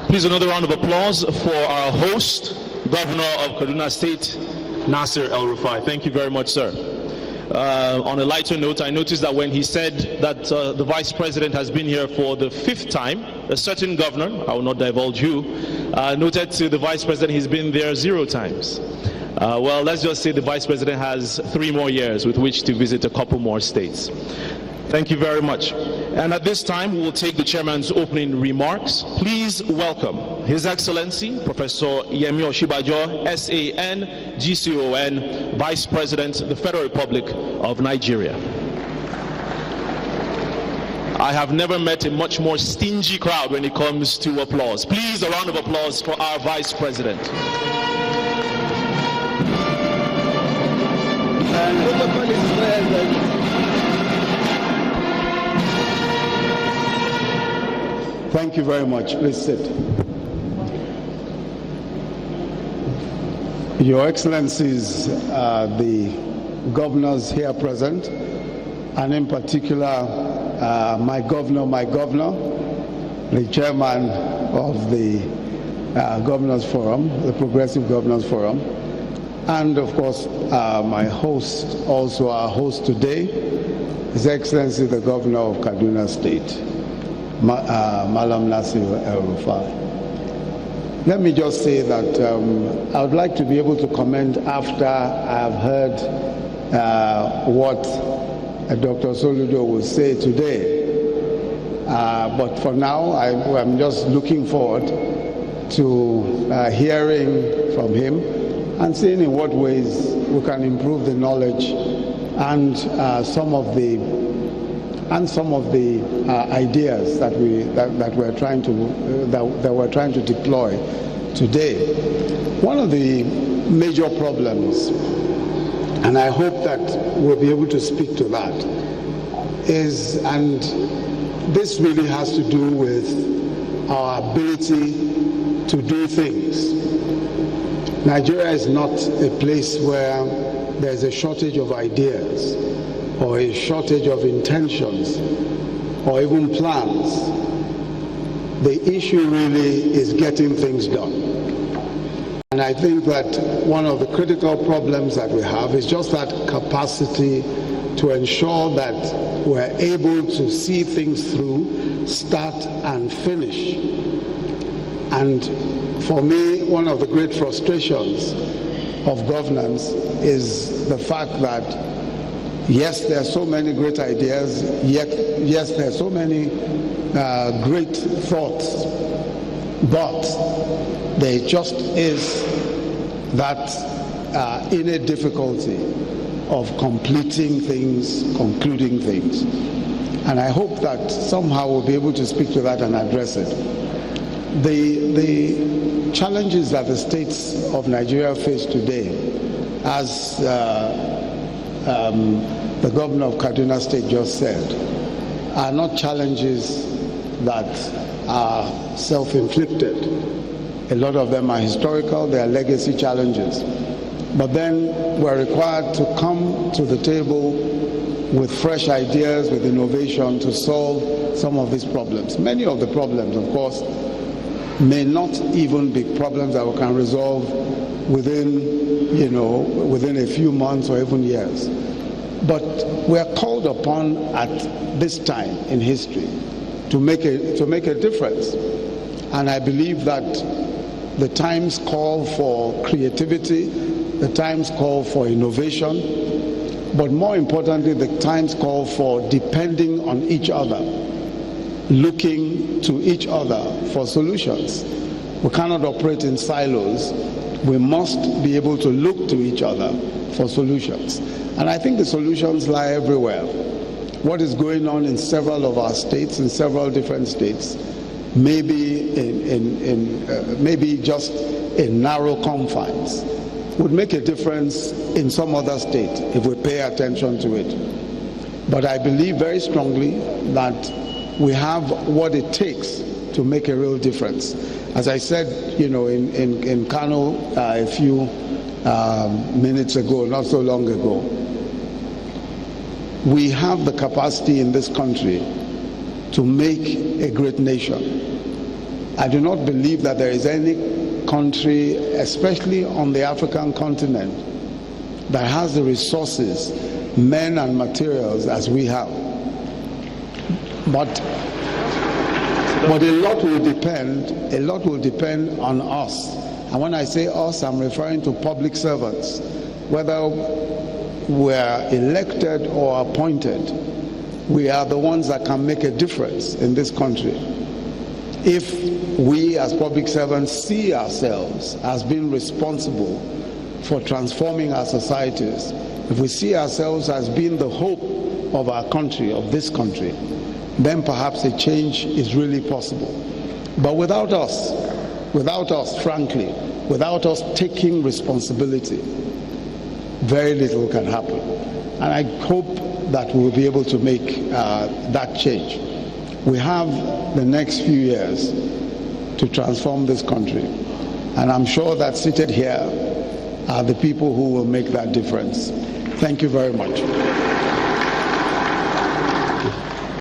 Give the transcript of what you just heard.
Please, another round of applause for our host, Governor of Kaduna State, Nasir El-Rufai. Thank you very much, sir. On a lighter note, I noticed that when he said that the Vice President has been here for the 5th time, a certain governor, I will not divulge who, noted to the Vice President he's been there 0 times. Well, let's just say the Vice President has 3 more years with which to visit a couple more states. Thank you very much. And at this time, we will take the Chairman's opening remarks. Please welcome His Excellency, Professor Yemi Osinbajo, SAN, GCON, Vice President, the Federal Republic of Nigeria. I have never met a much more stingy crowd when it comes to applause. Please, a round of applause for our Vice President. Thank you very much. Please sit. Your Excellencies, the governors here present, and in particular, my governor, the chairman of the Governors Forum, the Progressive Governors Forum, and of course, my host, also our host today, His Excellency, the Governor of Kaduna State, Malam Nasir El-Rufai. Let me just say that I would like to be able to comment after I have heard what Dr. Soludo will say today. But for now, I'm just looking forward to hearing from him and seeing in what ways we can improve the knowledge and some of the ideas that we're trying to deploy today. One of the major problems, and I hope that we'll be able to speak to that, is, and this really has to do with our ability to do things. Nigeria is not a place where there's a shortage of ideas or a shortage of intentions or even plans. The issue really is getting things done. And I think that one of the critical problems that we have is just that capacity to ensure that we're able to see things through, start and finish. And for me, one of the great frustrations of governance is the fact that yes, there are so many great ideas, yet yes, there are so many great thoughts, but there just is that innate difficulty of completing things, concluding things. And I hope that somehow we'll be able to speak to that and address it. The challenges that the states of Nigeria face today, as the governor of Kaduna State just said, are not challenges that are self-inflicted. A lot of them are historical, they are legacy challenges. But then we're required to come to the table with fresh ideas, with innovation to solve some of these problems. Many of the problems, of course, may not even be problems that we can resolve within a few months or even years. But we are called upon at this time in history to make a difference. And I believe that the times call for creativity, the times call for innovation, but more importantly, the times call for depending on each other, looking to each other for solutions. We cannot operate in silos. We must be able to look to each other for solutions. And I think the solutions lie everywhere. What is going on in several of our states, in several different states, maybe maybe just in narrow confines, would make a difference in some other state if we pay attention to it. But I believe very strongly that we have what it takes to make a real difference. As I said, in Kano a few minutes ago, not so long ago, we have the capacity in this country to make a great nation. I do not believe that there is any country, especially on the African continent, that has the resources, men and materials as we have. But a lot will depend on us. And when I say us, I'm referring to public servants. Whether we're elected or appointed, we are the ones that can make a difference in this country. If we as public servants see ourselves as being responsible for transforming our societies, if we see ourselves as being the hope of our country, of this country, then perhaps a change is really possible. But without us, frankly, without us taking responsibility, very little can happen. And I hope that we'll be able to make that change. We have the next few years to transform this country. And I'm sure that seated here are the people who will make that difference. Thank you very much.